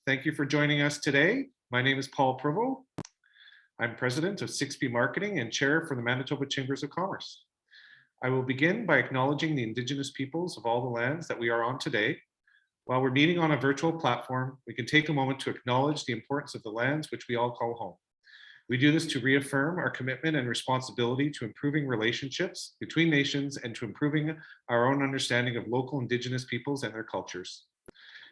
Thank you for joining us today. My name is Paul Provost. I'm president of 6P Marketing and chair for the Manitoba Chambers of Commerce. I will begin by acknowledging the Indigenous peoples of all the lands that we are on today. While we're meeting on a virtual platform, we can take a moment to acknowledge the importance of the lands which we all call home. We do this to reaffirm our commitment and responsibility to improving relationships between nations and to improving our own understanding of local Indigenous peoples and their cultures.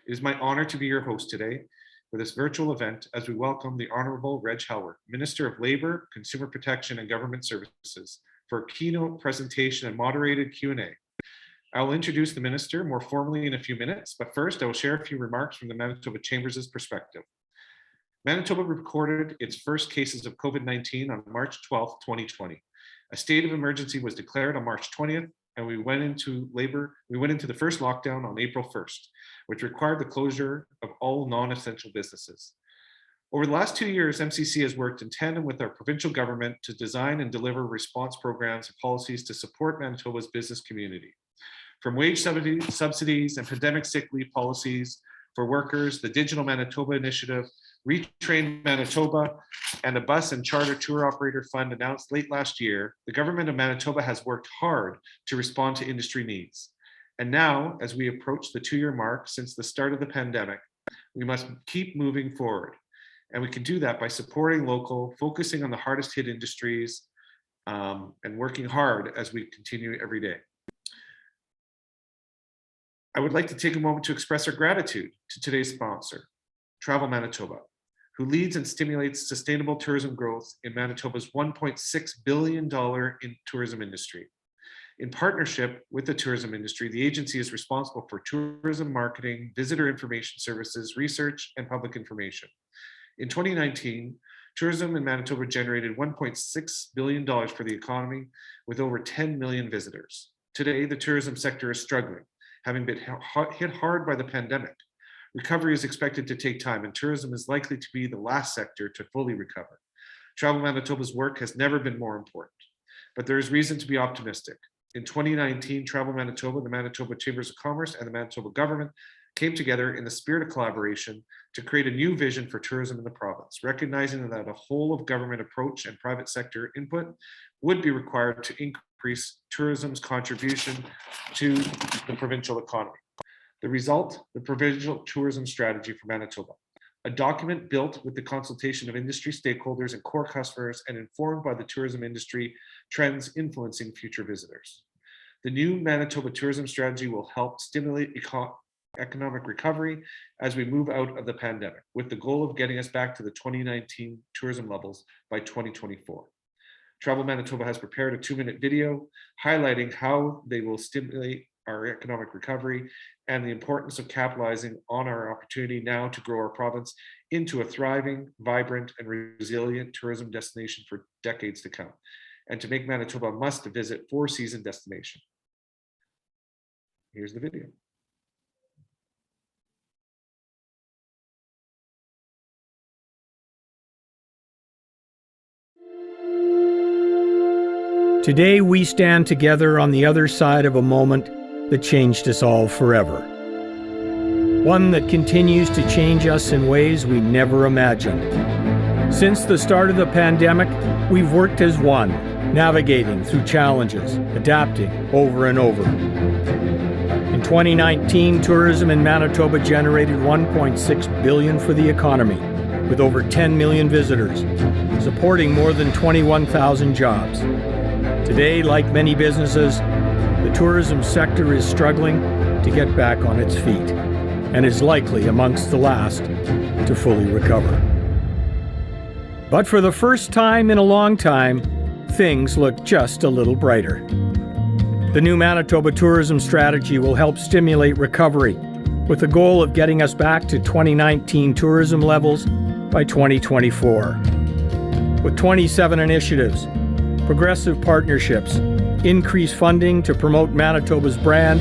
It is my honor to be your host today for this virtual event as we welcome the Honorable Reg Helwer, Minister of Labor, Consumer Protection and Government Services, for a keynote presentation and moderated Q&A. I will introduce the Minister more formally in a few minutes, but first I will share a few remarks from the Manitoba Chambers' perspective. Manitoba recorded its first cases of COVID-19 on March 12, 2020. A state of emergency was declared on March 20th, and we went into the first lockdown on April 1st, which required the closure of all non-essential businesses. Over the last 2 years, MCC has worked in tandem with our provincial government to design and deliver response programs and policies to support Manitoba's business community. From wage subsidies and pandemic sick leave policies for workers, the Digital Manitoba Initiative, Retrain Manitoba, and a bus and charter tour operator fund announced late last year, the government of Manitoba has worked hard to respond to industry needs. And now, as we approach the 2-year mark since the start of the pandemic, we must keep moving forward. And we can do that by supporting local, focusing on the hardest hit industries, and working hard as we continue every day. I would like to take a moment to express our gratitude to today's sponsor, Travel Manitoba, who leads and stimulates sustainable tourism growth in Manitoba's $1.6 billion in tourism industry. In partnership with the tourism industry, the agency is responsible for tourism marketing, visitor information services, research, and public information. In 2019, tourism in Manitoba generated $1.6 billion for the economy with over 10 million visitors. Today, the tourism sector is struggling, having been hit hard by the pandemic. Recovery is expected to take time, and tourism is likely to be the last sector to fully recover. Travel Manitoba's work has never been more important, but there is reason to be optimistic. In 2019, Travel Manitoba, the Manitoba Chambers of Commerce, and the Manitoba government came together in the spirit of collaboration to create a new vision for tourism in the province, recognizing that a whole of government approach and private sector input would be required to increase tourism's contribution to the provincial economy. The result, the Provincial Tourism Strategy for Manitoba, a document built with the consultation of industry stakeholders and core customers and informed by the tourism industry trends influencing future visitors. The new Manitoba Tourism Strategy will help stimulate economic recovery as we move out of the pandemic, with the goal of getting us back to the 2019 tourism levels by 2024. Travel Manitoba has prepared a 2-minute video highlighting how they will stimulate our economic recovery and the importance of capitalizing on our opportunity now to grow our province into a thriving, vibrant, and resilient tourism destination for decades to come, and to make Manitoba a must-visit 4-season destination. Here's the video. Today we stand together on the other side of a moment that changed us all forever. One that continues to change us in ways we never imagined. Since the start of the pandemic, we've worked as one, navigating through challenges, adapting over and over. In 2019, tourism in Manitoba generated $1.6 billion for the economy, with over 10 million visitors, supporting more than 21,000 jobs. Today, like many businesses, the tourism sector is struggling to get back on its feet and is likely amongst the last to fully recover. But for the first time in a long time, things look just a little brighter. The new Manitoba Tourism Strategy will help stimulate recovery with the goal of getting us back to 2019 tourism levels by 2024. With 27 initiatives, progressive partnerships, increased funding to promote Manitoba's brand,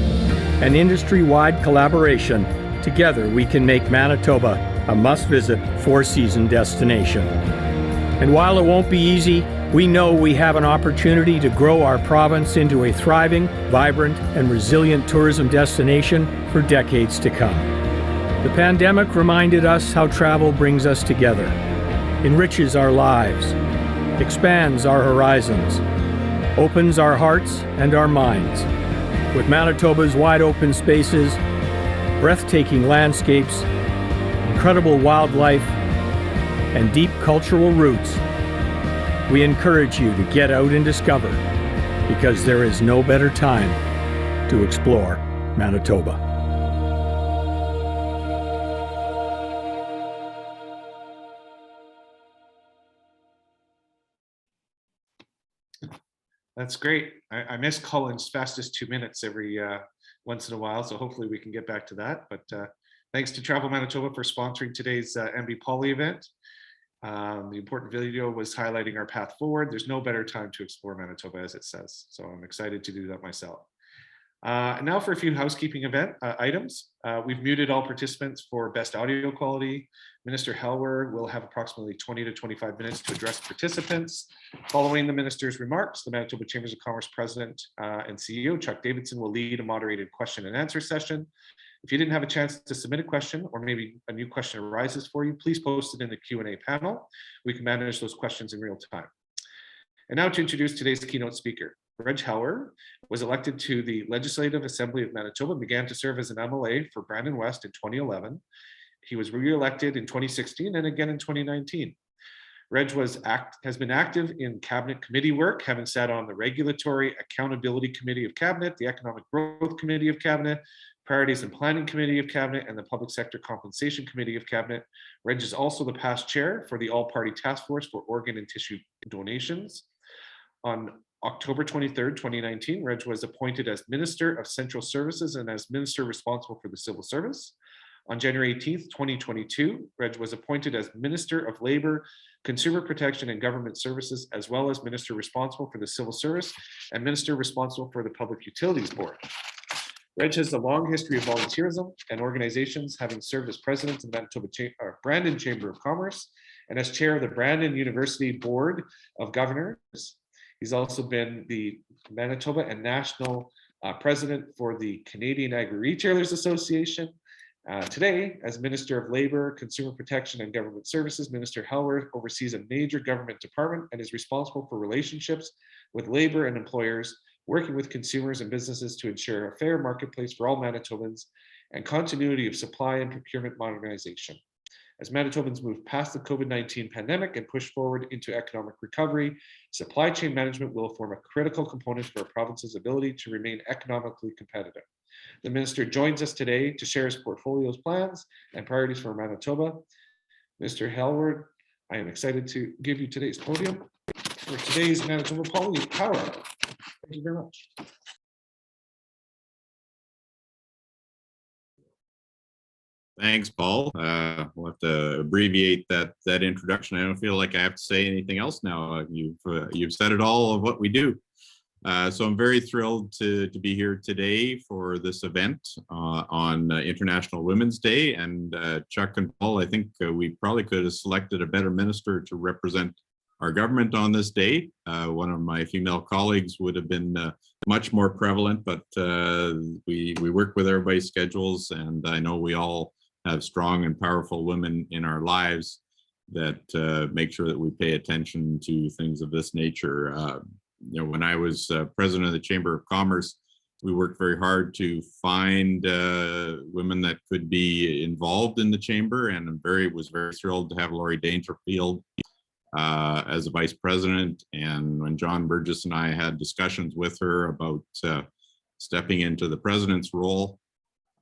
and industry-wide collaboration, together we can make Manitoba a must-visit 4-season destination. And while it won't be easy, we know we have an opportunity to grow our province into a thriving, vibrant, and resilient tourism destination for decades to come. The pandemic reminded us how travel brings us together, enriches our lives, expands our horizons, opens our hearts and our minds. With Manitoba's wide open spaces, breathtaking landscapes, incredible wildlife, and deep cultural roots, we encourage you to get out and discover, because there is no better time to explore Manitoba. That's great. I miss Colin's fastest 2 minutes every once in a while, so hopefully we can get back to that. But thanks to Travel Manitoba for sponsoring today's MB Poly event. The important video was highlighting our path forward. There's no better time to explore Manitoba, as it says. So I'm excited to do that myself. And now for a few housekeeping items. We've muted all participants for best audio quality. Minister Helwer will have approximately 20 to 25 minutes to address participants. Following the minister's remarks, the Manitoba Chambers of Commerce President and CEO Chuck Davidson will lead a moderated question and answer session. If you didn't have a chance to submit a question, or maybe a new question arises for you, please post it in the Q&A panel. We can manage those questions in real time. And now to introduce today's keynote speaker. Reg Helwer was elected to the Legislative Assembly of Manitoba and began to serve as an MLA for Brandon West in 2011. He was re-elected in 2016 and again in 2019. Reg has been active in cabinet committee work, having sat on the Regulatory Accountability Committee of Cabinet, the Economic Growth Committee of Cabinet, Priorities and Planning Committee of Cabinet, and the Public Sector Compensation Committee of Cabinet. Reg is also the past chair for the All-Party Task Force for Organ and Tissue Donations. On October 23rd, 2019, Reg was appointed as Minister of Central Services and as Minister responsible for the Civil Service. On January 18th, 2022, Reg was appointed as Minister of Labor, Consumer Protection and Government Services, as well as Minister responsible for the Civil Service and Minister responsible for the Public Utilities Board. Reg has a long history of volunteerism and organizations, having served as president of the Brandon Chamber of Commerce and as chair of the Brandon University Board of Governors. He's also been the Manitoba and national president for the Canadian Agri-Retailers Association. Today, as Minister of Labor, Consumer Protection and Government Services, Minister Helwer oversees a major government department and is responsible for relationships with labor and employers, working with consumers and businesses to ensure a fair marketplace for all Manitobans and continuity of supply and procurement modernization. As Manitobans move past the COVID-19 pandemic and push forward into economic recovery, supply chain management will form a critical component of our province's ability to remain economically competitive. The minister joins us today to share his portfolio's plans and priorities for Manitoba. Mr. Helwer, I am excited to give you today's podium for today's Manitoba Poly Power Hour. Thank you very much. Thanks, Paul. We'll have to abbreviate that introduction. I don't feel like I have to say anything else now. You've said it all of what we do. So I'm very thrilled to be here today for this event on International Women's Day. And Chuck and Paul, I think we probably could have selected a better minister to represent our government on this day. One of my female colleagues would have been much more prevalent, but we work with everybody's schedules, and I know we all have strong and powerful women in our lives that make sure that we pay attention to things of this nature. You know, when I was president of the Chamber of Commerce, we worked very hard to find women that could be involved in the chamber, and was very thrilled to have Laurie Dangerfield as a vice president. And when John Burgess and I had discussions with her about stepping into the president's role,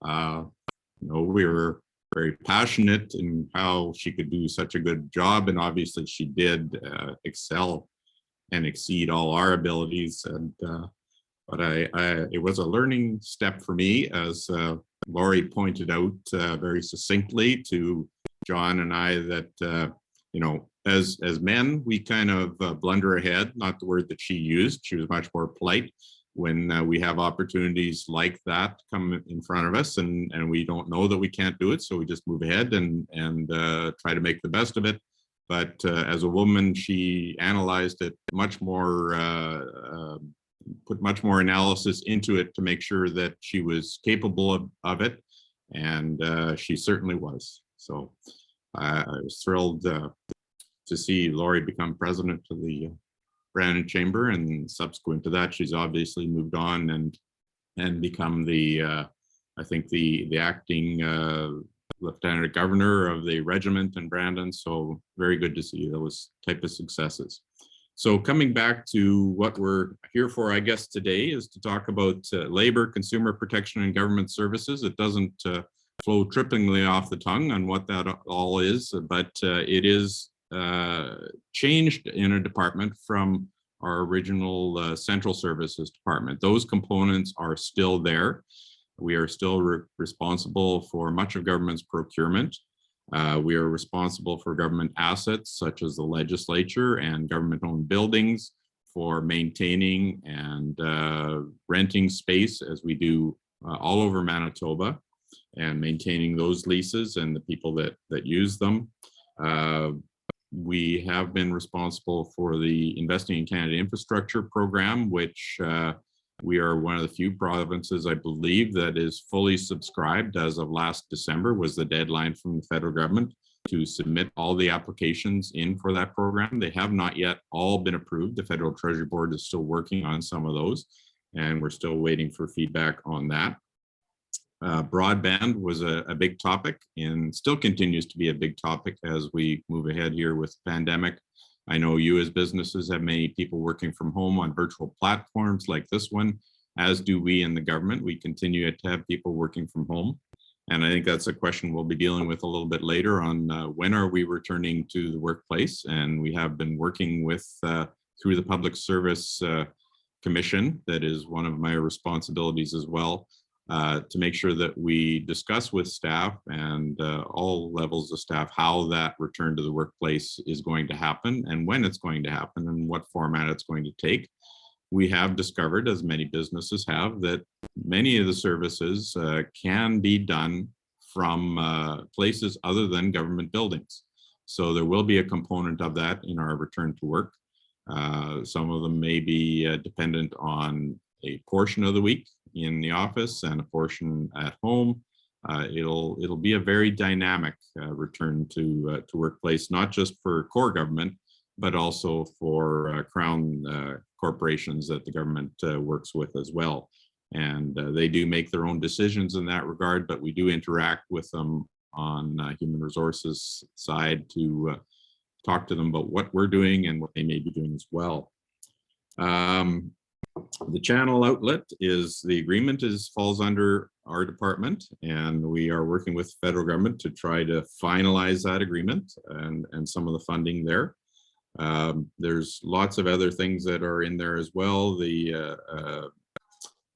you know, we were very passionate in how she could do such a good job, and obviously she did excel and exceed all our abilities. And but it was a learning step for me, as Laurie pointed out very succinctly to John and I, that you know, as men, we kind of blunder ahead, not the word that she used. She was much more polite when we have opportunities like that come in front of us, and we don't know that we can't do it, so we just move ahead and try to make the best of it. But as a woman, she analyzed it much more, put much more analysis into it to make sure that she was capable of it, and she certainly was. So I was thrilled to see Lori become president of the Brandon Chamber, and subsequent to that, she's obviously moved on and become the I think the acting lieutenant governor of the regiment in Brandon. So very good to see those type of successes. So coming back to what we're here for, I guess today is to talk about labor, consumer protection, and government services. It doesn't flow trippingly off the tongue on what that all is, but it is changed in a department from our original central services department. Those components are still there. We are still responsible for much of government's procurement. We are responsible for government assets such as the legislature and government-owned buildings, for maintaining and renting space as we do all over Manitoba, and maintaining those leases and the people that use them. We have been responsible for the Investing in Canada Infrastructure program, which we are one of the few provinces, I believe, that is fully subscribed. As of last December was the deadline from the federal government to submit all the applications in for that program. They have not yet all been approved. The Federal Treasury Board is still working on some of those, and we're still waiting for feedback on that. Broadband was a big topic and still continues to be a big topic as we move ahead here with the pandemic. I know you as businesses have many people working from home on virtual platforms like this one, as do we in the government. We continue to have people working from home. And I think that's a question we'll be dealing with a little bit later on when are we returning to the workplace. And we have been working with, through the Public Service Commission, that is one of my responsibilities as well, to make sure that we discuss with staff and all levels of staff how that return to the workplace is going to happen and when it's going to happen and what format it's going to take. We have discovered, as many businesses have, that many of the services can be done from places other than government buildings. So there will be a component of that in our return to work. Some of them may be dependent on a portion of the week in the office and a portion at home. It'll be a very dynamic return to workplace, not just for core government, but also for crown corporations that the government works with as well. And they do make their own decisions in that regard, but we do interact with them on human resources side to talk to them about what we're doing and what they may be doing as well. The channel outlet is, the agreement falls under our department, and we are working with the federal government to try to finalize that agreement and some of the funding there. There's lots of other things that are in there as well. The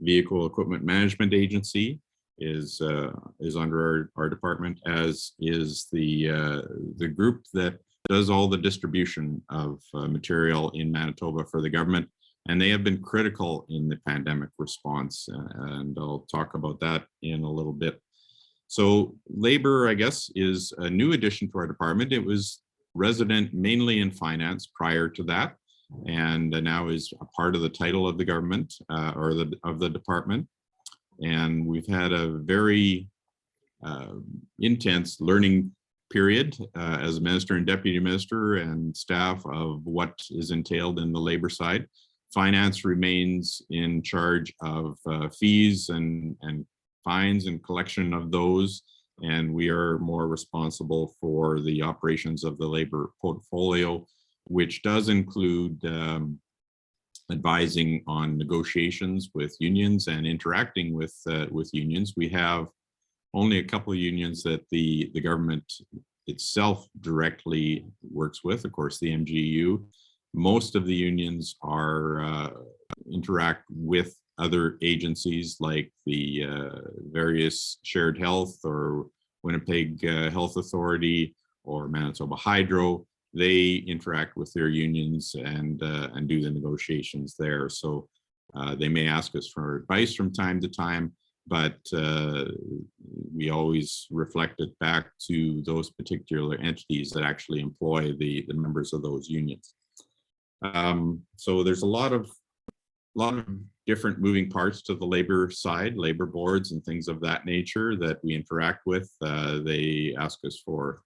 Vehicle Equipment Management Agency is under our department, as is the group that does all the distribution of material in Manitoba for the government. And they have been critical in the pandemic response, and I'll talk about that in a little bit. So labor, I guess, is a new addition to our department. It was resident mainly in finance prior to that, and now is a part of the title of the government or of the department. And we've had a very intense learning period as a minister and deputy minister and staff of what is entailed in the labor side. Finance remains in charge of fees and fines and collection of those, and we are more responsible for the operations of the labor portfolio, which does include advising on negotiations with unions and interacting with unions. We have only a couple of unions that the government itself directly works with, of course, the MGU. Most of the unions are interact with other agencies like the various Shared Health or Winnipeg Health Authority or Manitoba Hydro. They interact with their unions and do the negotiations there. So they may ask us for advice from time to time, but we always reflect it back to those particular entities that actually employ the members of those unions. So there's a lot of lot of different moving parts to the labor side, labor boards and things of that nature that we interact with. They ask us for,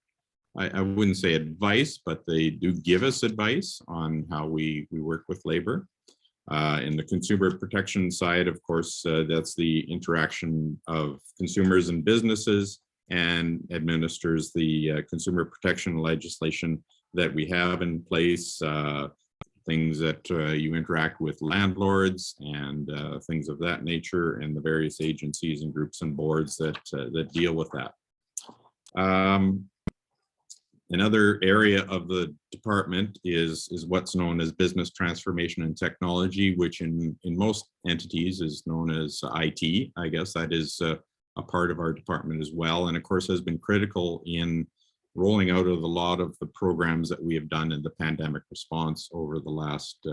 I wouldn't say advice, but they do give us advice on how we work with labor. In the consumer protection side, of course, that's the interaction of consumers and businesses, and administers the consumer protection legislation that we have in place, things that you interact with landlords and things of that nature, and the various agencies and groups and boards that deal with that. Another area of the department is what's known as business transformation and technology, which in most entities is known as IT. I guess that is a part of our department as well, and of course has been critical in rolling out of a lot of the programs that we have done in the pandemic response over the last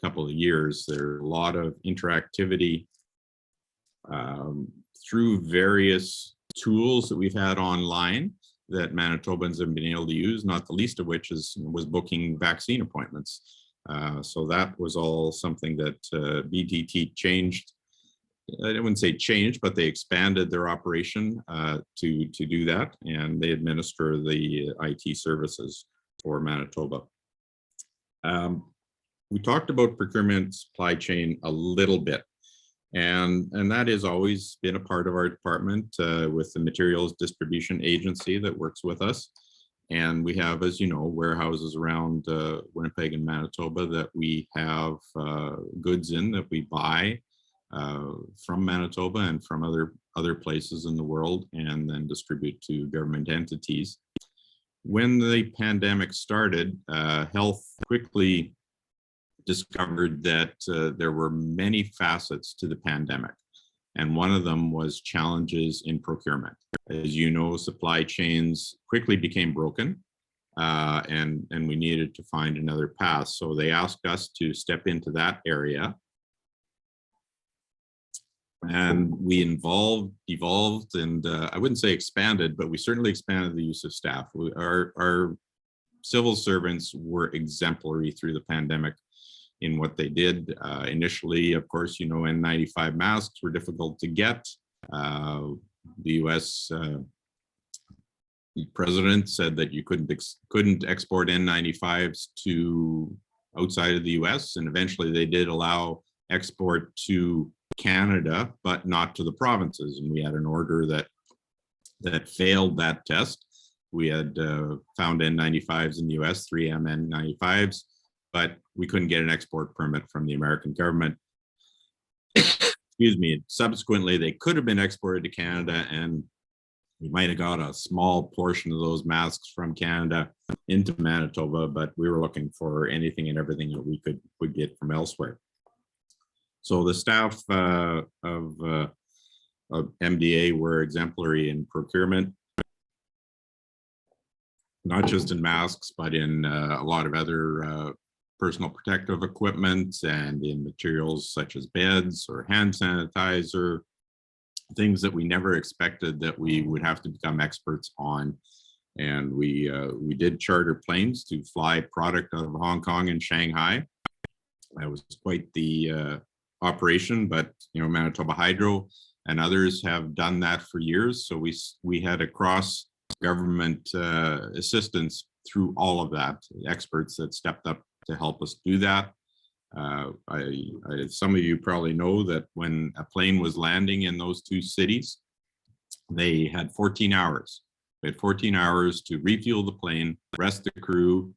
couple of years. There are a lot of interactivity through various tools that we've had online that Manitobans have been able to use, not the least of which was booking vaccine appointments. So that was all something that BTT changed. I wouldn't say changed, but they expanded their operation to do that, and they administer the IT services for Manitoba. We talked about procurement supply chain a little bit, and that has always been a part of our department with the materials distribution agency that works with us. And we have, as you know, warehouses around Winnipeg and Manitoba that we have goods in that we buy from Manitoba and from other places in the world, and then distribute to government entities. When the pandemic started, health quickly discovered that there were many facets to the pandemic, and one of them was challenges in procurement. As you know, supply chains quickly became broken, and we needed to find another path. So they asked us to step into that area, and we evolved, and I wouldn't say expanded, but we certainly expanded the use of staff. Our civil servants were exemplary through the pandemic in what they did. Initially, of course, you know, N95 masks were difficult to get. The US president said that you couldn't export N95s to outside of the US, and eventually they did allow export to Canada, but not to the provinces. And we had an order that failed that test. We had found N95s in the US, 3M N95s, but we couldn't get an export permit from the American government. Excuse me. Subsequently, they could have been exported to Canada, and we might have got a small portion of those masks from Canada into Manitoba, but we were looking for anything and everything that we could get from elsewhere. So the staff of MDA were exemplary in procurement, not just in masks, but in a lot of other personal protective equipment and in materials such as beds or hand sanitizer, things that we never expected that we would have to become experts on. And we did charter planes to fly product out of Hong Kong and Shanghai. That was quite the operation, but you know, Manitoba Hydro and others have done that for years. So we had a cross government assistance through all of that, experts that stepped up to help us do that. Some of you probably know that when a plane was landing in those two cities, they had 14 hours. We had 14 hours to refuel the plane, rest the crew,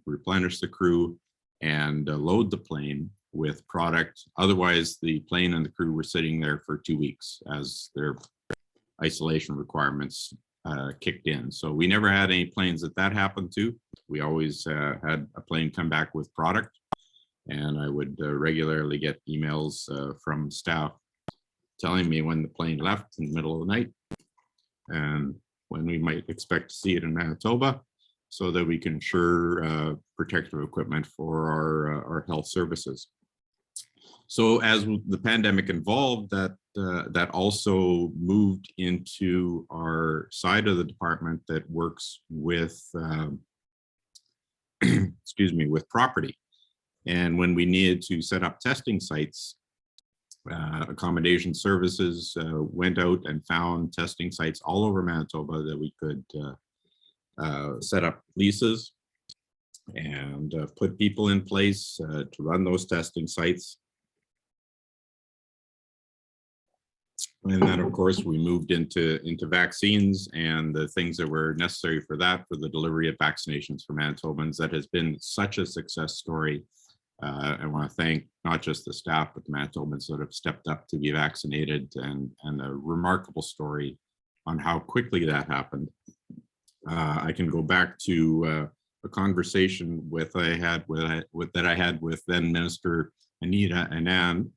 replenish the crew, and load the plane with product. Otherwise, the plane and the crew were sitting there for 2 weeks as their isolation requirements kicked in. So we never had any planes that happened to. We always had a plane come back with product, and I would regularly get emails from staff telling me when the plane left in the middle of the night and when we might expect to see it in Manitoba, so that we can ensure protective equipment for our health services. So as the pandemic evolved, that also moved into our side of the department that works with, excuse me, with property. And when we needed to set up testing sites, accommodation services went out and found testing sites all over Manitoba that we could set up leases and put people in place to run those testing sites. And then, of course, we moved into vaccines and the things that were necessary for that, for the delivery of vaccinations for Manitobans. That has been such a success story. I want to thank not just the staff, but the Manitobans that have stepped up to be vaccinated, and a remarkable story on how quickly that happened. I can go back to a conversation that I had with then Minister Anita Anand,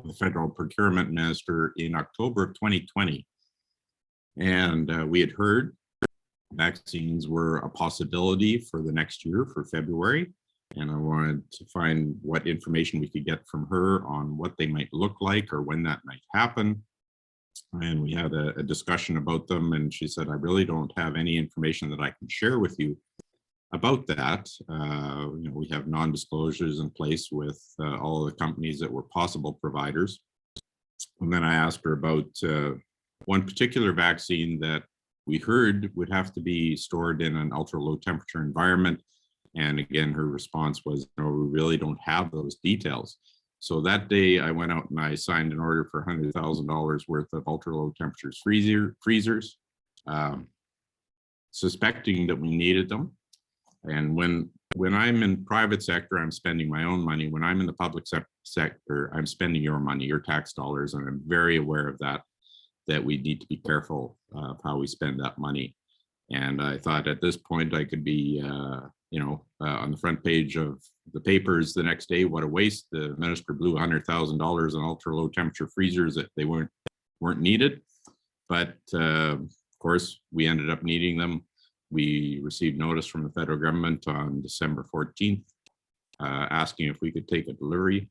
the federal procurement minister, in October of 2020. And we had heard vaccines were a possibility for the next year, for February. And I wanted to find what information we could get from her on what they might look like or when that might happen. And we had a discussion about them. And she said, I really don't have any information that I can share with you about that. We have non-disclosures in place with all of the companies that were possible providers. And then I asked her about one particular vaccine that we heard would have to be stored in an ultra low temperature environment. And again, her response was, no, we really don't have those details. So that day I went out and I signed an order for $100,000 worth of ultra low temperatures freezers, suspecting that we needed them. And when I'm in private sector, I'm spending my own money. When I'm in the public sector, I'm spending your money, your tax dollars. And I'm very aware of that we need to be careful of how we spend that money. And I thought at this point I could be, on the front page of the papers the next day. What a waste! The minister blew $100,000 on ultra low temperature freezers that they weren't needed. But of course, we ended up needing them. We received notice from the federal government on December 14th, asking if we could take a delivery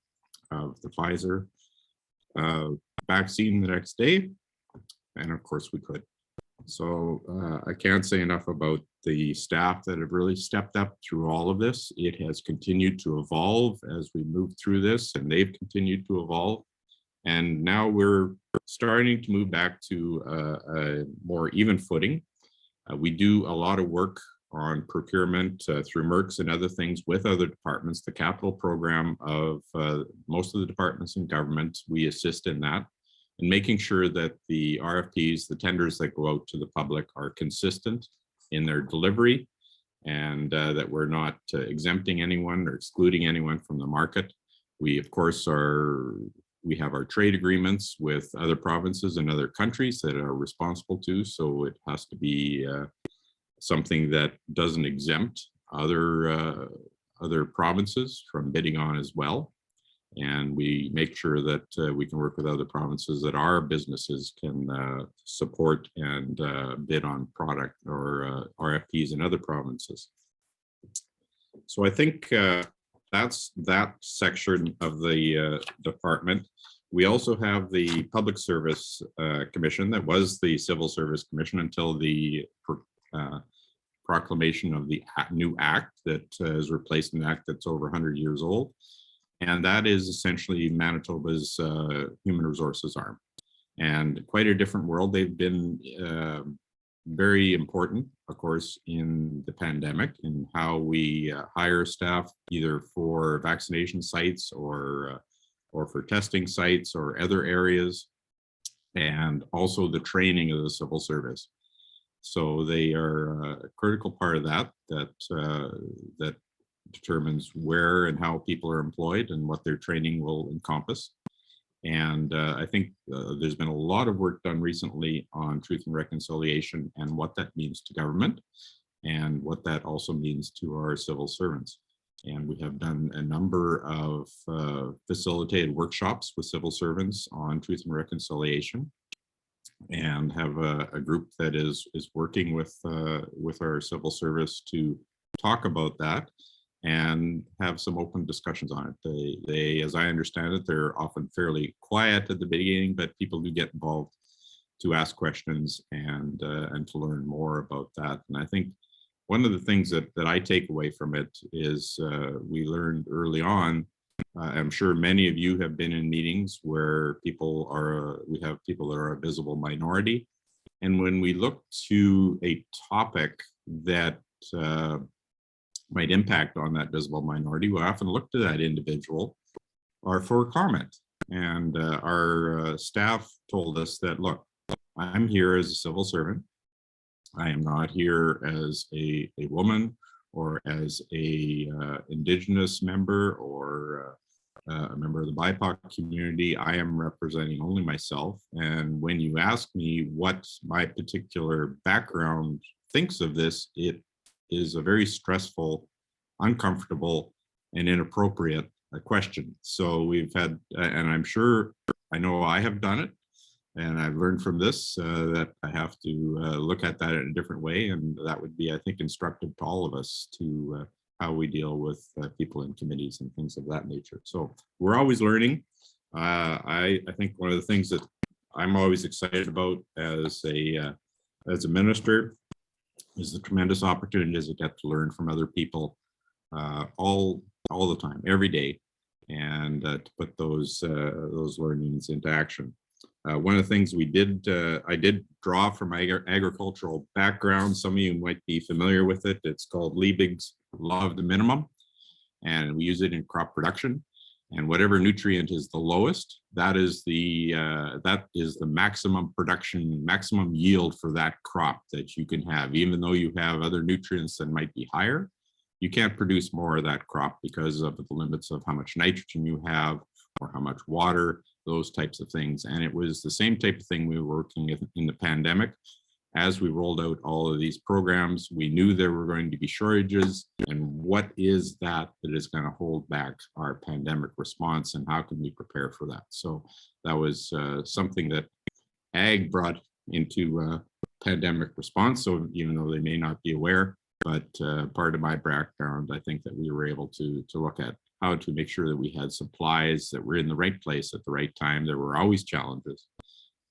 of the Pfizer vaccine the next day. And of course we could. So I can't say enough about the staff that have really stepped up through all of this. It has continued to evolve as we move through this, and they've continued to evolve. And now we're starting to move back to a more even footing. We do a lot of work on procurement through MERCs and other things with other departments. The capital program of most of the departments in government, we assist in that, and making sure that the RFPs, the tenders that go out to the public, are consistent in their delivery, and that we're not exempting anyone or excluding anyone from the market. We, of course, we have our trade agreements with other provinces and other countries that are responsible to, so it has to be something that doesn't exempt other provinces from bidding on as well. And we make sure that we can work with other provinces that our businesses can support and bid on product or RFPs in other provinces. So I think that's that section of the department. We also have the Public Service Commission that was the Civil Service Commission until the proclamation of the new act that has replaced an act that's over 100 years old. And that is essentially Manitoba's human resources arm. And quite a different world. They've been very important, of course, in the pandemic, in how we hire staff, either for vaccination sites or for testing sites or other areas, and also the training of the civil service. So they are a critical part of that determines where and how people are employed and what their training will encompass. And I think there's been a lot of work done recently on truth and reconciliation and what that means to government and what that also means to our civil servants. And we have done a number of facilitated workshops with civil servants on truth and reconciliation, and have a group that is working with our civil service to talk about that and have some open discussions on it. They, as I understand it, they're often fairly quiet at the beginning, but people do get involved to ask questions and to learn more about that. And I think one of the things that I take away from it is we learned early on. I'm sure many of you have been in meetings where we have people that are a visible minority. And when we look to a topic that might impact on that visible minority, we often look to that individual or for comment. And our staff told us that, look, I'm here as a civil servant. I am not here as a woman or as a Indigenous member or a member of the BIPOC community. I am representing only myself. And when you ask me what my particular background thinks of this, it is a very stressful, uncomfortable, and inappropriate question. So we've had, and I'm sure, I know I have done it, and I've learned from this that I have to look at that in a different way. And that would be, I think, instructive to all of us to how we deal with people in committees and things of that nature. So we're always learning. I think one of the things that I'm always excited about as a minister is the tremendous opportunities I get to learn from other people all the time, every day, and to put those learnings into action. One of the things I did draw from my agricultural background. Some of you might be familiar with it. It's called Liebig's Law of the Minimum, and we use it in crop production. And whatever nutrient is the lowest, that is the maximum production, maximum yield for that crop that you can have. Even though you have other nutrients that might be higher, you can't produce more of that crop because of the limits of how much nitrogen you have or how much water, those types of things. And it was the same type of thing we were working in the pandemic. As we rolled out all of these programs, we knew there were going to be shortages, and what is that is going to hold back our pandemic response, and how can we prepare for that? So that was something that Ag brought into pandemic response. So even though they may not be aware, but part of my background, I think that we were able to look at how to make sure that we had supplies that were in the right place at the right time. There were always challenges,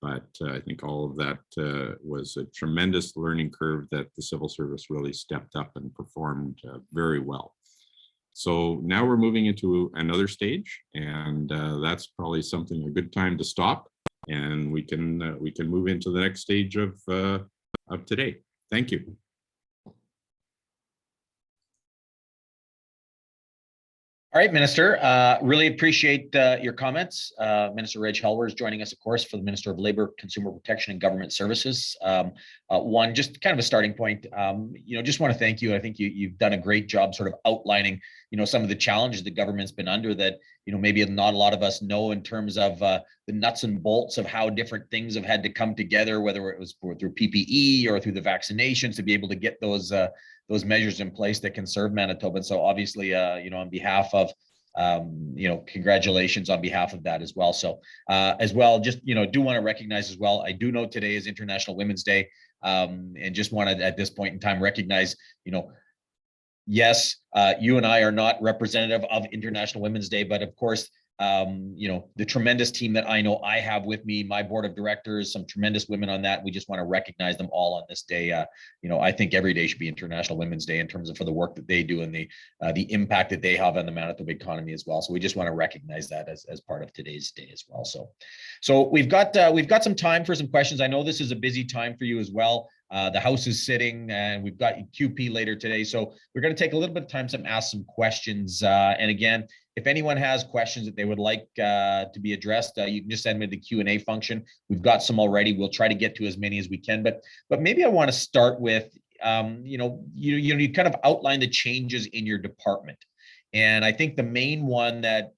but I think all of that was a tremendous learning curve that the civil service really stepped up and performed very well. So now we're moving into another stage, and that's probably a good time to stop, and we can move into the next stage of today. Thank you. All right, Minister, really appreciate your comments. Minister Reg Helwer is joining us, of course, for the Minister of Labor, Consumer Protection and Government Services. One, just kind of a starting point, just want to thank you. I think you've done a great job sort of outlining, some of the challenges the government's been under that, maybe not a lot of us know in terms of the nuts and bolts of how different things have had to come together, whether it was through PPE or through the vaccinations to be able to get those measures in place that can serve Manitoba. And so obviously, on behalf of, congratulations on behalf of that as well. So as well, just, do want to recognize as well, I do know today is International Women's Day, and just wanted at this point in time recognize, yes, you and I are not representative of International Women's Day, but of course, the tremendous team that I know I have with me, my board of directors, some tremendous women on that. We just want to recognize them all on this day. I think every day should be International Women's Day in terms of for the work that they do and the impact that they have on the Manitoba economy as well. So we just want to recognize that as part of today's day as well. So we've got some time for some questions. I know this is a busy time for you as well. The House is sitting, and we've got QP later today. So we're going to take a little bit of time to ask some questions. And again, if anyone has questions that they would like to be addressed, you can just send me the Q&A function. We've got some already. We'll try to get to as many as we can. But maybe I want to start with, you kind of outline the changes in your department. And I think the main one that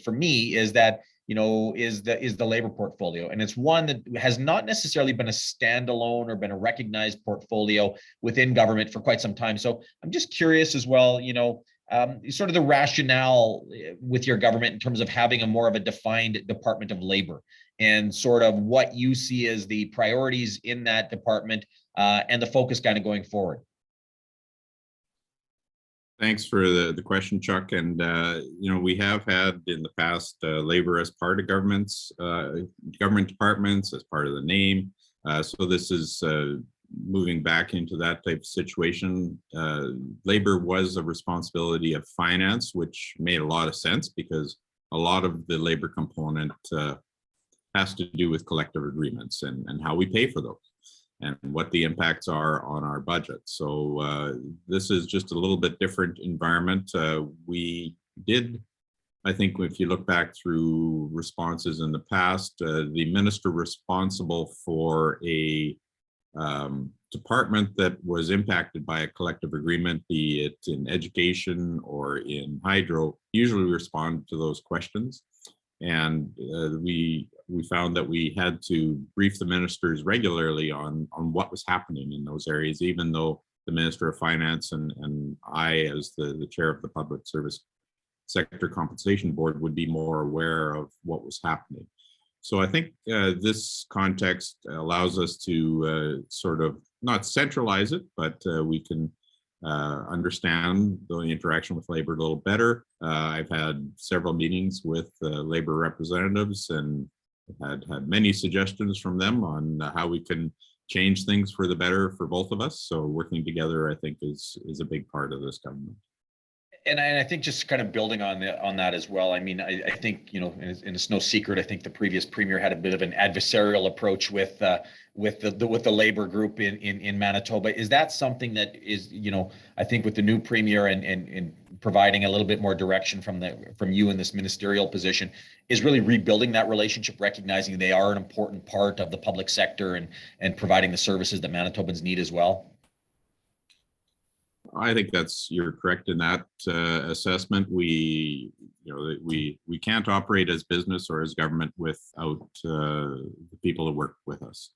for me is that, is the labor portfolio. And it's one that has not necessarily been a standalone or been a recognized portfolio within government for quite some time. So I'm just curious as well, sort of the rationale with your government in terms of having a more of a defined Department of Labor and sort of what you see as the priorities in that department and the focus kind of going forward. Thanks for the question, Chuck. And, we have had in the past labor as part of government departments, as part of the name. So this is moving back into that type of situation. Labor was a responsibility of finance, which made a lot of sense because a lot of the labor component has to do with collective agreements and how we pay for those and what the impacts are on our budget. So this is just a little bit different environment. We did, I think if you look back through responses in the past, the minister responsible for a department that was impacted by a collective agreement, be it in education or in hydro, usually respond to those questions. And we found that we had to brief the ministers regularly on what was happening in those areas, even though the Minister of Finance and I, as the chair of the Public Service Sector Compensation Board, would be more aware of what was happening. So I think this context allows us to sort of not centralize it, but we can understand the interaction with labor a little better. I've had several meetings with labor representatives and had many suggestions from them on how we can change things for the better for both of us. So working together, I think, is a big part of this government. And I think just kind of building on that as well. I mean, I think, you know, and it's no secret, I think the previous premier had a bit of an adversarial approach with the labor group in Manitoba. Is that something that is, you know, I think with the new premier and providing a little bit more direction from you in this ministerial position, is really rebuilding that relationship, recognizing they are an important part of the public sector and providing the services that Manitobans need as well? I think you're correct in that assessment. We can't operate as business or as government without the people that work with us.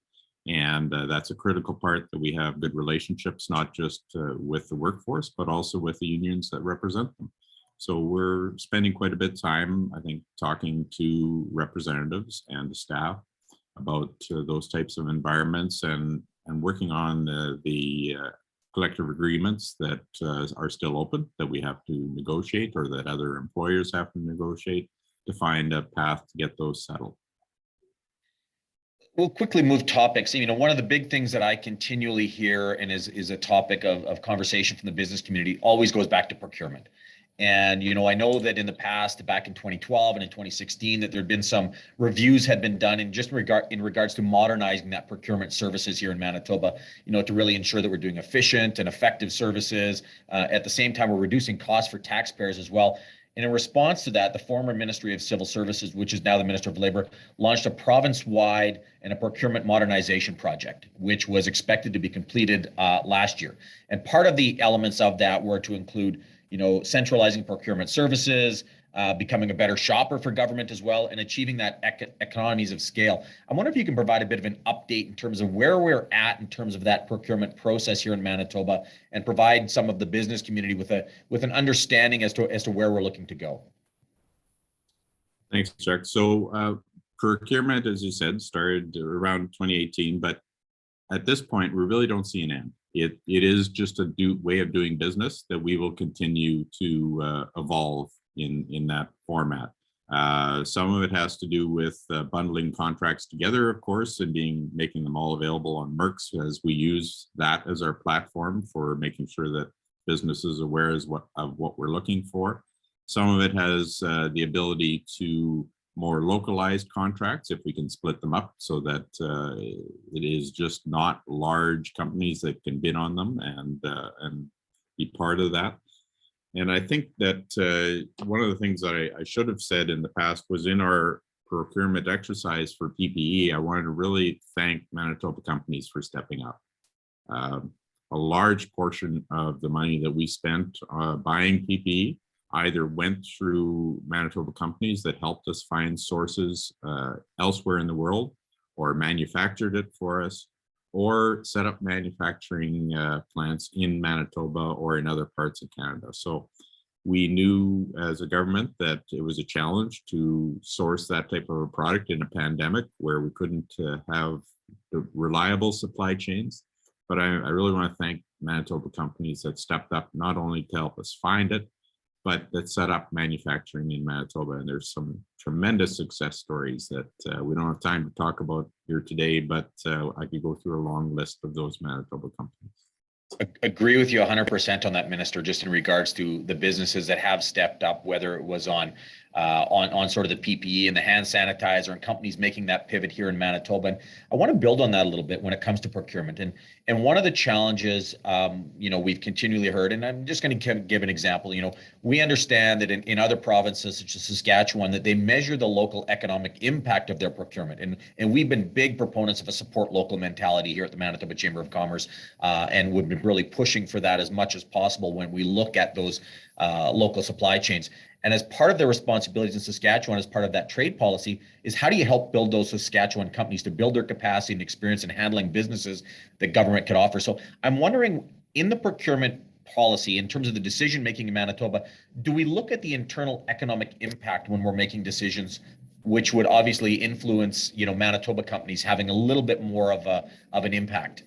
And that's a critical part, that we have good relationships, not just with the workforce, but also with the unions that represent them. So we're spending quite a bit of time, I think, talking to representatives and the staff about those types of environments and working on the collective agreements that are still open, that we have to negotiate or that other employers have to negotiate, to find a path to get those settled. We'll quickly move topics. You know, one of the big things that I continually hear and is a topic of conversation from the business community always goes back to procurement. And, you know, I know that in the past, back in 2012 and in 2016, that there had been some reviews had been done in regards to modernizing that procurement services here in Manitoba, you know, to really ensure that we're doing efficient and effective services. At the same time, we're reducing costs for taxpayers as well. And in response to that, the former Ministry of Civil Services, which is now the Minister of Labor, launched a province-wide and a procurement modernization project, which was expected to be completed last year. And part of the elements of that were to include, you know, centralizing procurement services, becoming a better shopper for government as well, and achieving that economies of scale. I wonder if you can provide a bit of an update in terms of where we're at in terms of that procurement process here in Manitoba, and provide some of the business community with an understanding as to where we're looking to go. Thanks, Chuck. So procurement, as you said, started around 2018, but at this point, we really don't see an end. It is just a way of doing business that we will continue to evolve in that format. Some of it has to do with bundling contracts together, of course, and making them all available on MERCs, as we use that as our platform for making sure that businesses are aware of what we're looking for. Some of it has the ability to more localized contracts, if we can split them up so that it is just not large companies that can bid on them and be part of that. And I think that one of the things that I should have said in the past was, in our procurement exercise for PPE, I wanted to really thank Manitoba companies for stepping up. A large portion of the money that we spent buying PPE either went through Manitoba companies that helped us find sources elsewhere in the world, or manufactured it for us, or set up manufacturing plants in Manitoba or in other parts of Canada. So we knew as a government that it was a challenge to source that type of a product in a pandemic where we couldn't have the reliable supply chains. But I really want to thank Manitoba companies that stepped up not only to help us find it, but that set up manufacturing in Manitoba. And there's some tremendous success stories that we don't have time to talk about here today, but I could go through a long list of those Manitoba companies. Agree with you 100% on that, Minister, just in regards to the businesses that have stepped up, whether it was on sort of the PPE and the hand sanitizer, and companies making that pivot here in Manitoba. And I want to build on that a little bit when it comes to procurement. And one of the challenges, we've continually heard, and I'm just going to give an example. We understand that in other provinces, such as Saskatchewan, that they measure the local economic impact of their procurement. And we've been big proponents of a support local mentality here at the Manitoba Chamber of Commerce, and we've been really pushing for that as much as possible when we look at those local supply chains. And as part of their responsibilities in Saskatchewan, as part of that trade policy, is how do you help build those Saskatchewan companies to build their capacity and experience in handling businesses that government could offer? So I'm wondering, in the procurement policy, in terms of the decision making in Manitoba, do we look at the internal economic impact when we're making decisions, which would obviously influence, Manitoba companies having a little bit more of an impact?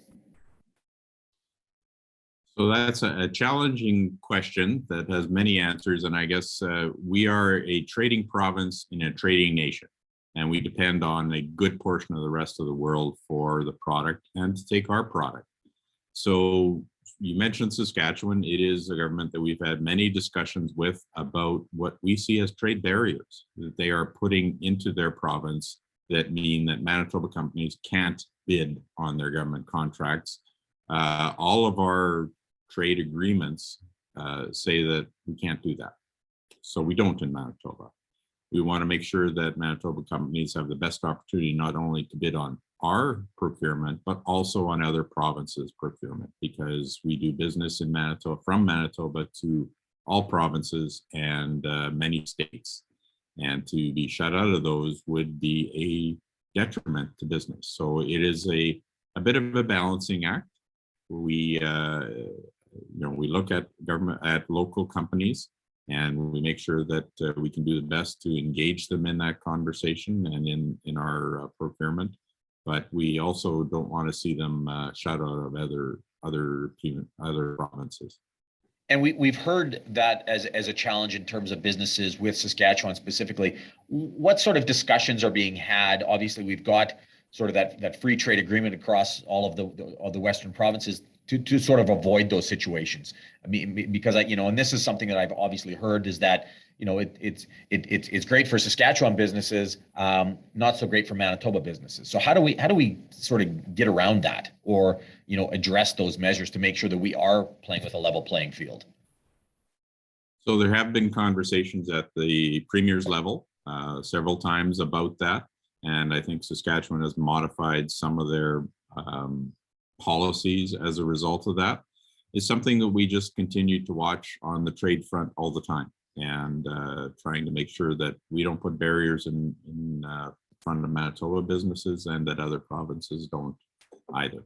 So that's a challenging question that has many answers. And I guess we are a trading province in a trading nation, and we depend on a good portion of the rest of the world for the product and to take our product. So you mentioned Saskatchewan. It is a government that we've had many discussions with about what we see as trade barriers that they are putting into their province that mean that Manitoba companies can't bid on their government contracts. All of our trade agreements say that we can't do that. So we don't in Manitoba. We want to make sure that Manitoba companies have the best opportunity not only to bid on our procurement, but also on other provinces' procurement, because we do business in Manitoba, from Manitoba to all provinces and many states. And to be shut out of those would be a detriment to business. So it is a bit of a balancing act. We look at government, at local companies, and we make sure that we can do the best to engage them in that conversation and in our procurement. But we also don't want to see them shut out of other provinces. And we've heard that as a challenge in terms of businesses with Saskatchewan specifically. What sort of discussions are being had? Obviously, we've got sort of that free trade agreement across all of the Western provinces to sort of avoid those situations. I mean, because and this is something that I've obviously heard, is that it's great for Saskatchewan businesses, not so great for Manitoba businesses. So how do we sort of get around that, or address those measures to make sure that we are playing with a level playing field? So there have been conversations at the premier's level several times about that, and I think Saskatchewan has modified some of their policies as a result of that. It's something that we just continue to watch on the trade front all the time, and trying to make sure that we don't put barriers in front of Manitoba businesses and that other provinces don't either.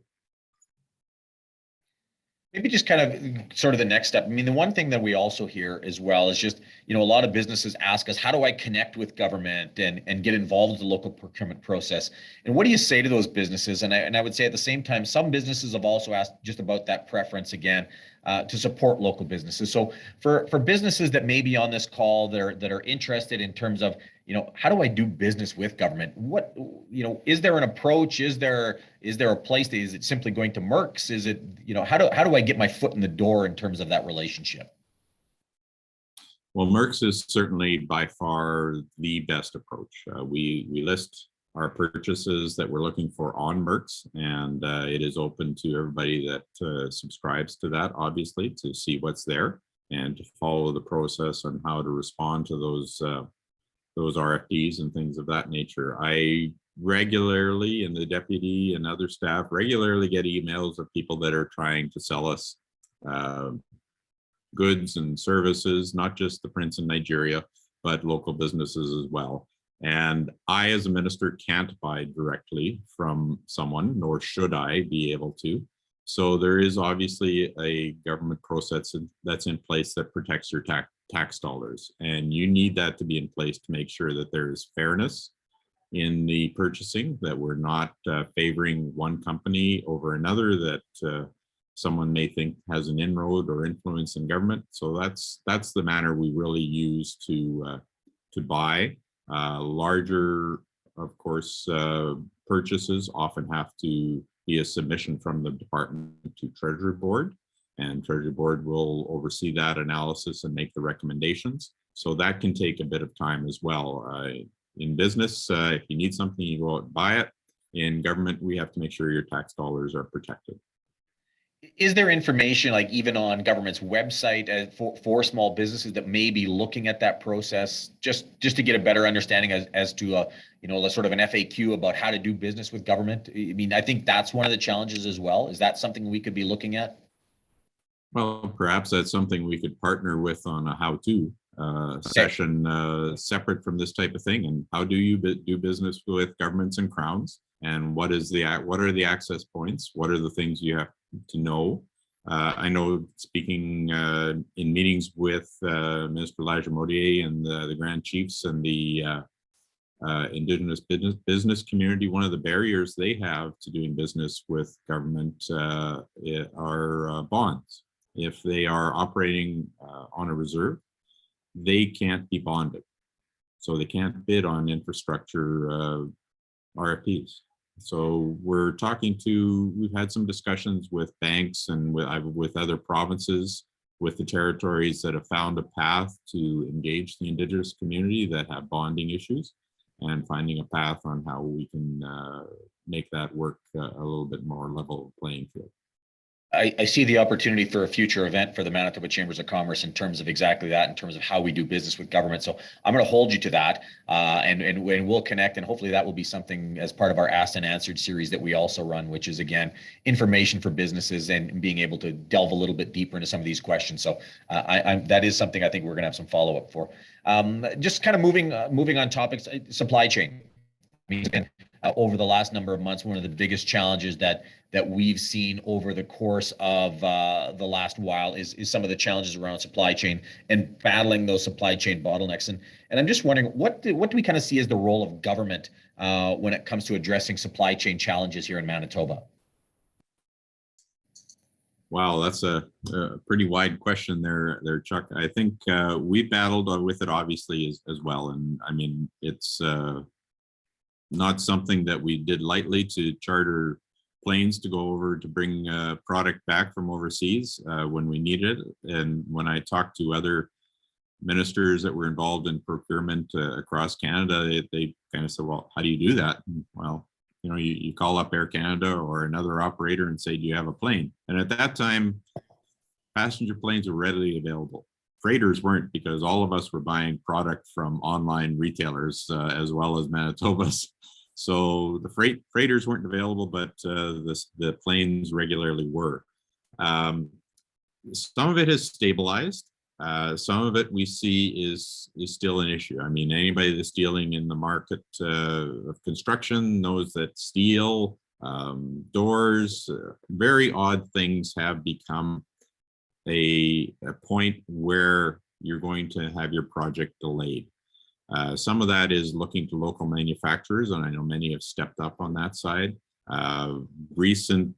Maybe just kind of sort of the next step. I mean, the one thing that we also hear as well is just, a lot of businesses ask us, how do I connect with government and get involved in the local procurement process? And what do you say to those businesses? And I would say at the same time, some businesses have also asked just about that preference again, to support local businesses. So for businesses that may be on this call that are interested in terms of, how do I do business with government? What, is there an approach? Is there a place that, is it simply going to Merck's? Is it, how do I get my foot in the door in terms of that relationship? Well, Merck's is certainly by far the best approach. We list our purchases that we're looking for on Merck's, and it is open to everybody that subscribes to that, obviously, to see what's there and to follow the process on how to respond to those RFPs and things of that nature. I regularly, and the deputy and other staff regularly get emails of people that are trying to sell us goods and services, not just the Prince in Nigeria, but local businesses as well. And I, as a minister, can't buy directly from someone, nor should I be able to. So there is obviously a government process that's in place that protects your tax dollars. And you need that to be in place to make sure that there is fairness in the purchasing, that we're not favoring one company over another, that someone may think has an inroad or influence in government. So that's the manner we really use to buy. Larger, of course, purchases often have to be a submission from the department to Treasury Board, and Treasury Board will oversee that analysis and make the recommendations. So that can take a bit of time as well. In business, if you need something, you go out and buy it. In government, we have to make sure your tax dollars are protected. Is there information, like even on government's website, for small businesses that may be looking at that process, just to get a better understanding as to sort of an FAQ about how to do business with government? I mean, I think that's one of the challenges as well. Is that something we could be looking at? Well, perhaps that's something we could partner with on a how-to session separate from this type of thing. And how do you do business with governments and crowns? And what are the access points? What are the things you have to know? I know, speaking in meetings with Minister Elijah Modier and the Grand Chiefs and the Indigenous business community, one of the barriers they have to doing business with government are bonds. If they are operating on a reserve, they can't be bonded. So they can't bid on infrastructure RFPs. So we've had some discussions with banks and with other provinces, with the territories that have found a path to engage the Indigenous community that have bonding issues, and finding a path on how we can make that work a little bit more level playing field. I see the opportunity for a future event for the Manitoba Chambers of Commerce in terms of exactly that, in terms of how we do business with government. So I'm going to hold you to that, and we'll connect, and hopefully that will be something as part of our Asked and Answered series that we also run, which is, again, information for businesses and being able to delve a little bit deeper into some of these questions. So that is something I think we're going to have some follow-up for. Just kind of moving on topics, supply chain. I mean, over the last number of months, one of the biggest challenges that we've seen over the course of the last while is some of the challenges around supply chain and battling those supply chain bottlenecks. And I'm just wondering, what do we kind of see as the role of government when it comes to addressing supply chain challenges here in Manitoba? Wow, that's a pretty wide question there, Chuck. I think we battled with it obviously as well. And I mean, it's not something that we did lightly, to charter planes to go over to bring product back from overseas when we needed it. And when I talked to other ministers that were involved in procurement across Canada, they kind of said, well, how do you do that? And, well, you call up Air Canada or another operator and say, do you have a plane? And at that time, passenger planes were readily available. Freighters weren't, because all of us were buying product from online retailers as well as Manitoba's. So the freighters weren't available, but the planes regularly were. Some of it has stabilized. Some of it we see is still an issue. I mean, anybody that's dealing in the market of construction knows that steel, doors, very odd things have become a point where you're going to have your project delayed. Some of that is looking to local manufacturers, and I know many have stepped up on that side. Recent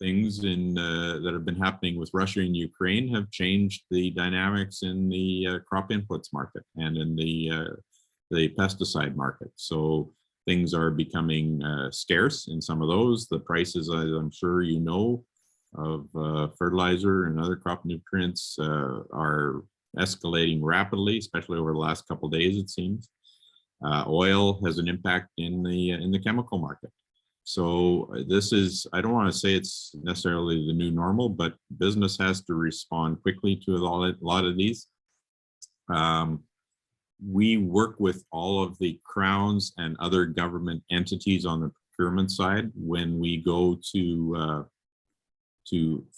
things that have been happening with Russia and Ukraine have changed the dynamics in the crop inputs market and in the pesticide market. So things are becoming scarce in some of those. The prices, as I'm sure you know, of fertilizer and other crop nutrients are escalating rapidly, especially over the last couple of days, it seems. Oil has an impact in the chemical market. So this is, I don't want to say it's necessarily the new normal, but business has to respond quickly to a lot of these. We work with all of the crowns and other government entities on the procurement side when we go to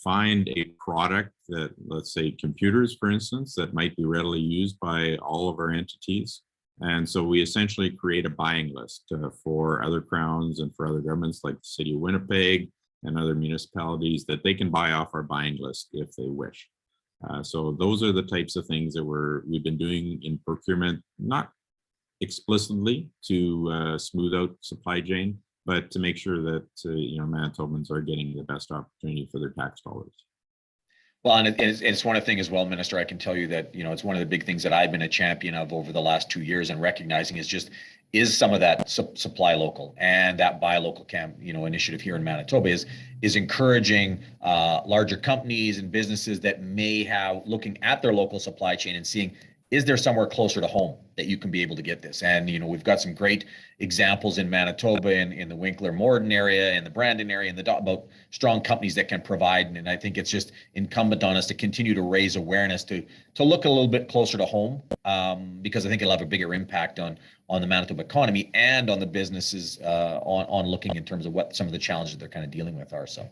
find a product that, let's say computers, for instance, that might be readily used by all of our entities. And so we essentially create a buying list for other crowns and for other governments like the City of Winnipeg and other municipalities that they can buy off our buying list if they wish. So those are the types of things that we've been doing in procurement, not explicitly to smooth out supply chain, but to make sure that Manitobans are getting the best opportunity for their tax dollars. Well, and it's one of the things as well, Minister, I can tell you that, it's one of the big things that I've been a champion of over the last 2 years, and recognizing is some of that supply local, and that buy local initiative here in Manitoba is encouraging larger companies and businesses that may have looking at their local supply chain and seeing, is there somewhere closer to home that you can be able to get this? And, we've got some great examples in Manitoba, in the Winkler-Morden area, in the Brandon area, about strong companies that can provide. And I think it's just incumbent on us to continue to raise awareness to look a little bit closer to home, because I think it'll have a bigger impact on the Manitoba economy and on the businesses, on looking in terms of what some of the challenges they're kind of dealing with are. So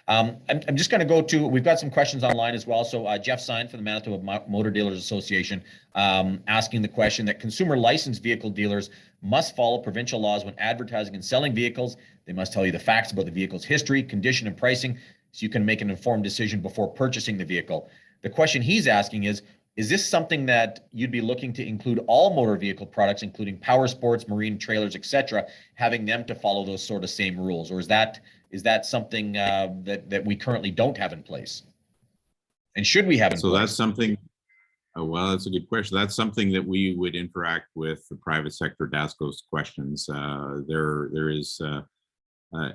I'm just going to go to, we've got some questions online as well. So Jeff Sine from the Manitoba Motor Dealers Association, asking the question that consumer licensed vehicle dealers must follow provincial laws when advertising and selling vehicles. They must tell you the facts about the vehicle's history, condition, and pricing, so you can make an informed decision before purchasing the vehicle. The question he's asking is this something that you'd be looking to include all motor vehicle products, including power sports, marine trailers, etc., having them to follow those sort of same rules? Or is that something that we currently don't have in place? And should we have in place? So that's something, well, that's a good question. That's something that we would interact with the private sector to ask those questions. There is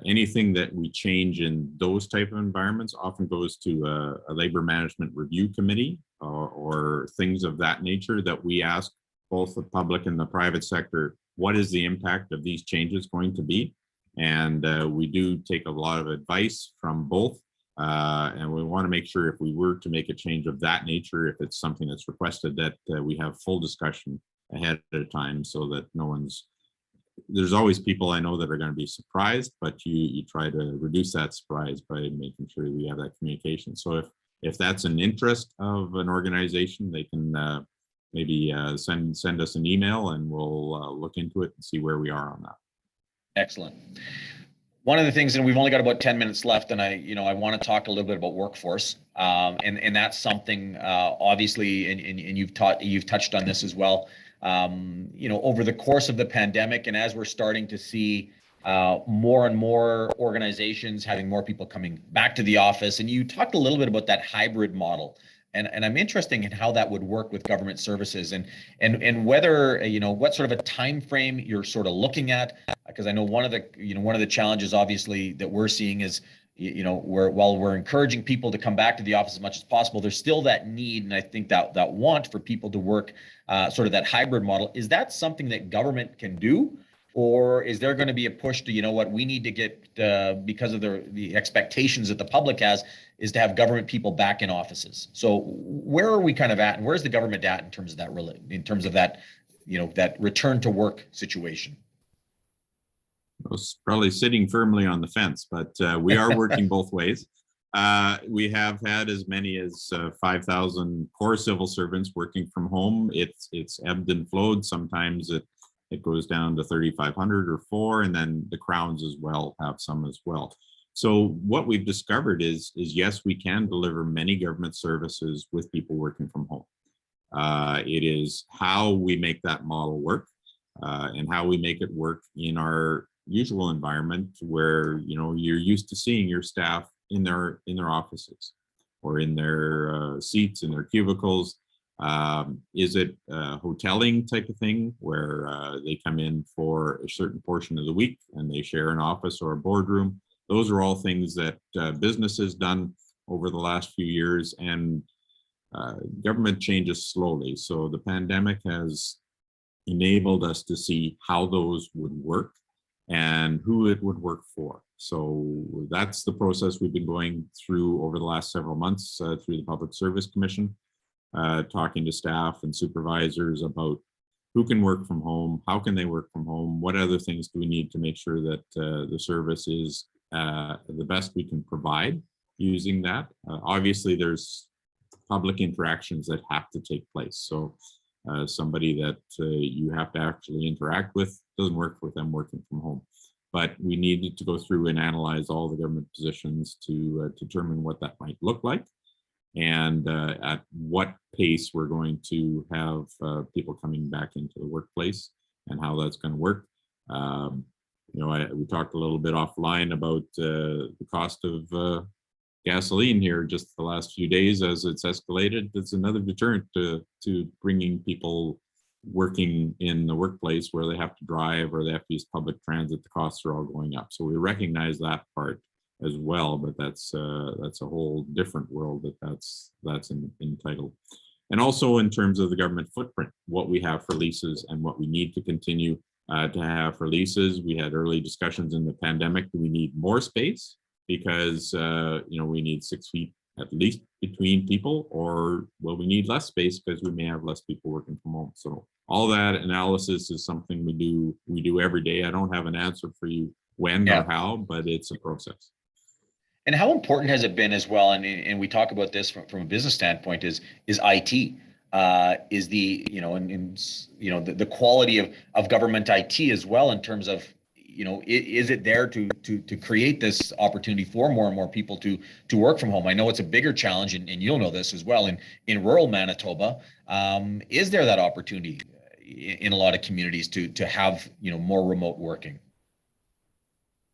anything that we change in those type of environments often goes to a labor management review committee, or things of that nature, that we ask both the public and the private sector, what is the impact of these changes going to be? And we do take a lot of advice from both. And we want to make sure if we were to make a change of that nature, if it's something that's requested, that we have full discussion ahead of time, so that there's always people I know that are going to be surprised, but you try to reduce that surprise by making sure we have that communication. So if that's an interest of an organization, they can maybe send us an email, and we'll look into it and see where we are on that. Excellent. One of the things, and we've only got about 10 minutes left, and I want to talk a little bit about workforce, and that's something obviously, and you've touched on this as well. Over the course of the pandemic, and as we're starting to see more and more organizations having more people coming back to the office, and you talked a little bit about that hybrid model. And I'm interested in how that would work with government services, and whether, what sort of a time frame you're sort of looking at, because I know one of the challenges obviously that we're seeing is, while we're encouraging people to come back to the office as much as possible, there's still that need, and I think that want for people to work sort of that hybrid model. Is that something that government can do? Or is there going to be a push to, we need to get, because of the expectations that the public has, is to have government people back in offices? So where are we kind of at, and where's the government at in terms of that, that return to work situation? I was probably sitting firmly on the fence, but we are working both ways. We have had as many as 5,000 core civil servants working from home. It's ebbed and flowed. Sometimes it goes down to 3,500 or 4, and then the crowns as well have some as well. So what we've discovered is yes, we can deliver many government services with people working from home. It is how we make that model work, and how we make it work in our usual environment, where you're used to seeing your staff in their offices or in their seats, in their cubicles. Is it a hoteling type of thing where they come in for a certain portion of the week and they share an office or a boardroom? Those are all things that business has done over the last few years, and government changes slowly. So the pandemic has enabled us to see how those would work and who it would work for. So that's the process we've been going through over the last several months through the Public Service Commission. Talking to staff and supervisors about who can work from home, how can they work from home, what other things do we need to make sure that the service is the best we can provide using that. Obviously, there's public interactions that have to take place. So somebody that you have to actually interact with doesn't work with them working from home. But we needed to go through and analyze all the government positions to determine what that might look like, and at what pace we're going to have people coming back into the workplace, and how that's going to work. we talked a little bit offline about the cost of gasoline here just the last few days as it's escalated. It's another deterrent to bringing people working in the workplace where they have to drive or they have to use public transit. The costs are all going up. So we recognize that part as well, but that's a whole different world that's entitled. And also in terms of the government footprint, what we have for leases and what we need to continue to have for leases. We had early discussions in the pandemic. Do we need more space? Because we need 6 feet at least between people, or will we need less space because we may have less people working from home? So all that analysis is something we do every day. I don't have an answer for you when or how, but it's a process. And how important has it been as well? And we talk about this from a business standpoint is IT, is the, the quality of government IT as well in terms of, is it there to create this opportunity for more and more people to work from home? I know it's a bigger challenge, and you'll know this as well in rural Manitoba. Is there that opportunity in a lot of communities to have more remote working?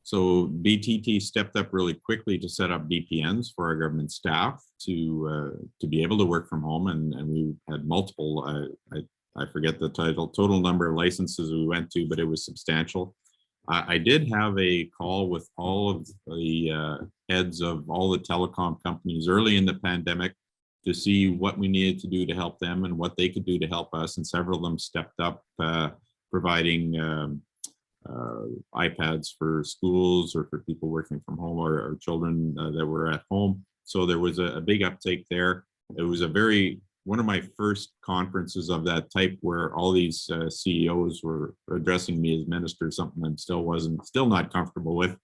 So BTT stepped up really quickly to set up VPNs for our government staff to be able to work from home, and we had multiple. I forget the total number of licenses we went to, but it was substantial. I did have a call with all of the heads of all the telecom companies early in the pandemic to see what we needed to do to help them and what they could do to help us. And several of them stepped up, providing iPads for schools or for people working from home or children that were at home. So there was a big uptake there. It was one of my first conferences of that type where all these CEOs were addressing me as minister, something I'm still not comfortable with,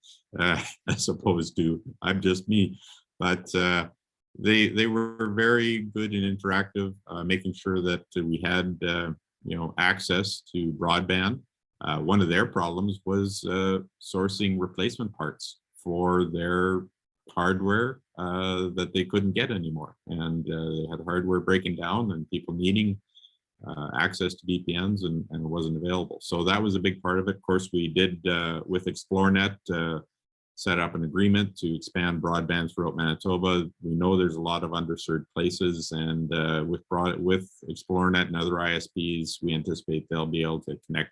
as opposed to I'm just me. But they were very good and interactive, making sure that we had access to broadband. One of their problems was sourcing replacement parts for their hardware that they couldn't get anymore. And they had hardware breaking down and people needing access to VPNs and it wasn't available. So that was a big part of it. Of course, we did with ExploreNet set up an agreement to expand broadband throughout Manitoba. We know there's a lot of underserved places, and with ExploreNet and other ISPs, we anticipate they'll be able to connect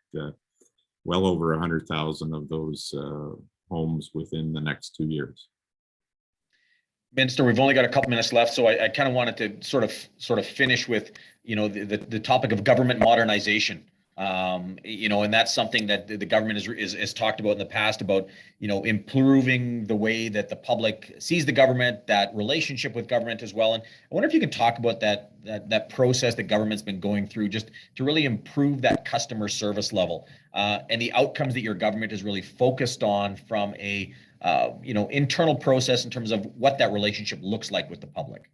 well over 100,000 of those homes within the next 2 years. Minister, we've only got a couple minutes left, so I kind of wanted to sort of finish with the topic of government modernization. And that's something that the government is talked about in the past about improving the way that the public sees the government, that relationship with government as well. And I wonder if you can talk about that process that government's been going through just to really improve that customer service level and the outcomes that your government is really focused on from a internal process in terms of what that relationship looks like with the public.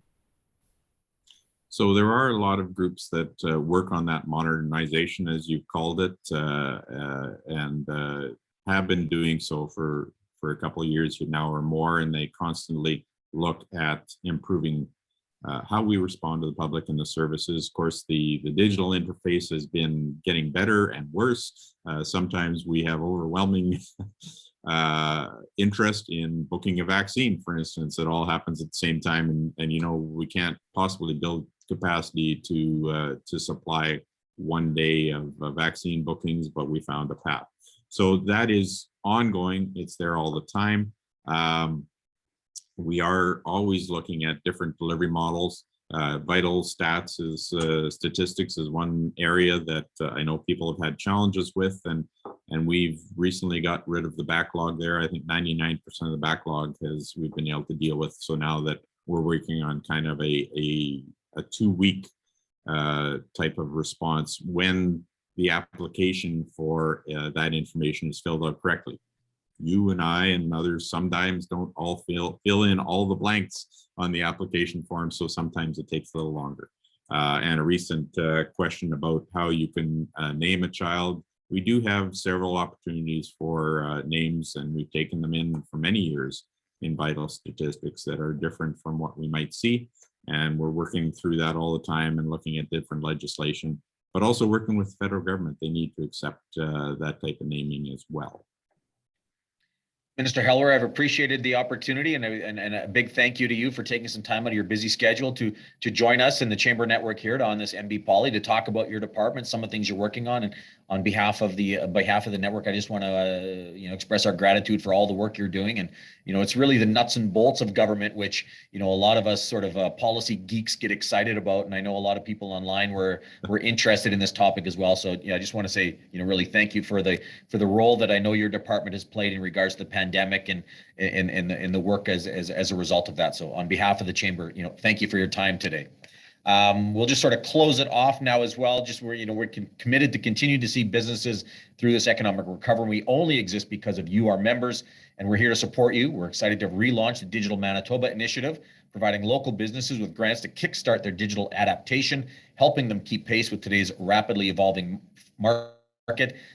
So there are a lot of groups that work on that modernization, as you've called it, and have been doing so for a couple of years now or more, and they constantly look at improving how we respond to the public and the services. Of course, the digital interface has been getting better and worse. Sometimes we have overwhelming interest in booking a vaccine, for instance. It all happens at the same time, and we can't possibly build capacity to supply 1 day of vaccine bookings, but we found a path. So that is ongoing. It's there all the time. We are always looking at different delivery models. Vital stats statistics is one area that I know people have had challenges with, and we've recently got rid of the backlog there. I think 99% of the backlog we've been able to deal with. So now that we're working on kind of a 2-week type of response when the application for that information is filled out correctly. You and I and others sometimes don't all fill in all the blanks on the application form, so sometimes it takes a little longer. And a recent question about how you can name a child. We do have several opportunities for names, and we've taken them in for many years in vital statistics that are different from what we might see. And we're working through that all the time and looking at different legislation, but also working with the federal government. They need to accept that type of naming as well. Minister Helwer, I've appreciated the opportunity, and a big thank you to you for taking some time out of your busy schedule to join us in the Chamber Network here on this MB Poly to talk about your department, some of the things you're working on, and on behalf of the network, I just want to express our gratitude for all the work you're doing. And it's really the nuts and bolts of government, which a lot of us sort of policy geeks get excited about, and I know a lot of people online were interested in this topic as well. So I just want to say really thank you for the role that I know your department has played in regards to the pandemic and in the work as a result of that. So on behalf of the Chamber, thank you for your time today. We'll just sort of close it off now as well. Just we're committed to continue to see businesses through this economic recovery. We only exist because of you, our members, and we're here to support you. We're excited to relaunch the Digital Manitoba initiative, providing local businesses with grants to kickstart their digital adaptation, helping them keep pace with today's rapidly evolving market.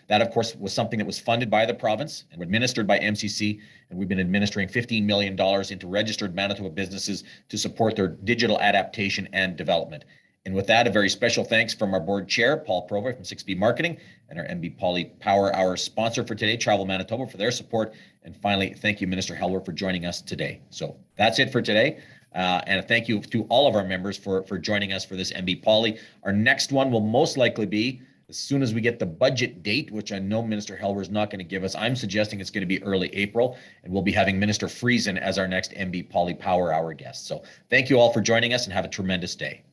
That, of course, was something that was funded by the province and administered by MCC, and we've been administering $15 million into registered Manitoba businesses to support their digital adaptation and development. And with that, a very special thanks from our board chair, Paul Provost from 6B Marketing, and our MB Poly Power Hour sponsor for today, Travel Manitoba, for their support. And finally, thank you, Minister Helwer, for joining us today. So that's it for today. And thank you to all of our members for joining us for this MB Poly. Our next one will most likely be as soon as we get the budget date, which I know Minister Helwer is not going to give us. I'm suggesting it's going to be early April, and we'll be having Minister Friesen as our next MB Poly Power Hour guest. So thank you all for joining us, and have a tremendous day.